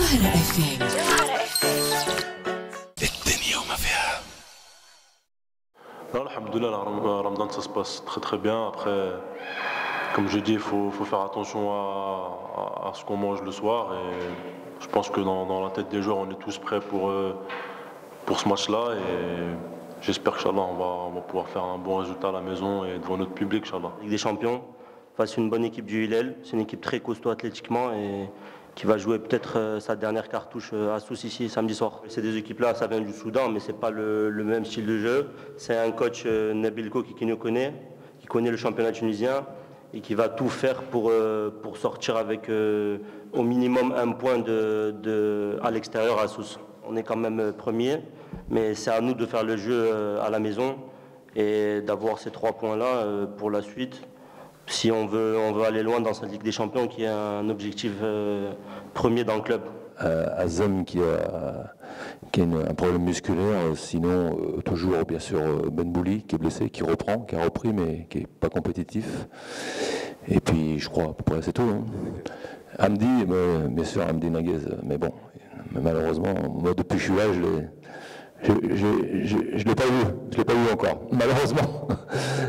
جوهرة FM. الدنيا وما فيها. Non, alhamdoulilah, Ramadan ça se passe très très bien. Après, comme je dis, il faut faire attention à ce qu'on mange le soir. Et je pense que dans la tête des joueurs, on est tous prêts pour ce match-là. Et j'espère qu'Inch'Allah, on va pouvoir faire un bon résultat à la maison et devant notre public, Inch'Allah. Ligue des Champions, face à une bonne équipe du Hillel. C'est une équipe très costaud athlétiquement et qui va jouer peut-être sa dernière cartouche à Sousse ici samedi soir. Ces deux équipes-là, ça vient du Soudan, mais c'est pas le même style de jeu. C'est un coach Nabil Koki qui nous connaît, qui connaît le championnat tunisien et qui va tout faire pour sortir avec au minimum un point à l'extérieur à Sousse. On est quand même premier, mais c'est à nous de faire le jeu à la maison et d'avoir ces 3 points-là pour la suite. Si on veut aller loin dans cette Ligue des Champions, qui est un objectif premier dans le club. Azem qui a un problème musculaire, sinon toujours bien sûr Ben Bouli qui est blessé, qui a repris mais qui n'est pas compétitif. Et puis je crois à peu près c'est tout. Hein. Hamdi, bien sûr Hamdi Naguez, mais bon, malheureusement, moi depuis que je suis là, je l'ai pas vu encore, malheureusement,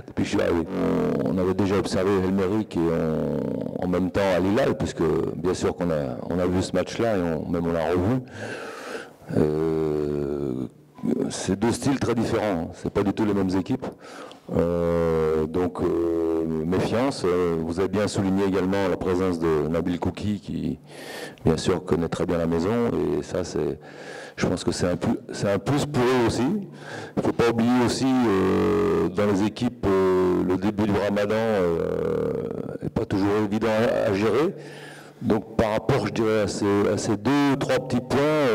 depuis que je suis arrivé. On avait déjà observé Elmeri qui est en même temps à Lilal, puisque bien sûr qu'on a vu ce match-là et même on l'a revu. C'est deux styles très différents, c'est pas du tout les mêmes équipes. Donc méfiance. Vous avez bien souligné également la présence de Nabil Koki qui bien sûr connaît très bien la maison et ça je pense que c'est un plus pour eux aussi. Il ne faut pas oublier aussi dans les équipes le début du Ramadan n'est pas toujours évident à gérer. Donc par rapport, je dirais, à ces 2-3 petits points,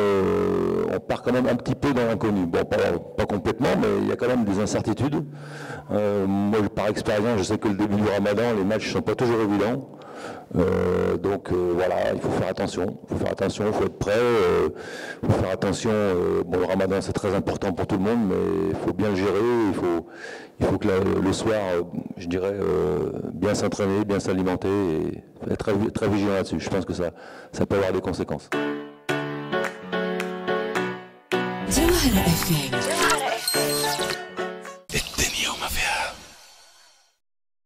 on part quand même un petit peu dans l'inconnu. Bon, pas complètement, mais il y a quand même des incertitudes. Moi, par expérience, je sais que le début du Ramadan, les matchs ne sont pas toujours évidents. Donc voilà, il faut faire attention. Il faut être prêt. Il faut faire attention. Bon, le Ramadan, c'est très important pour tout le monde, mais il faut bien le gérer. Il faut que le soir, je dirais, bien s'entraîner, bien s'alimenter et être très, très vigilant là-dessus. Je pense que ça peut avoir des conséquences. جوهرة FM.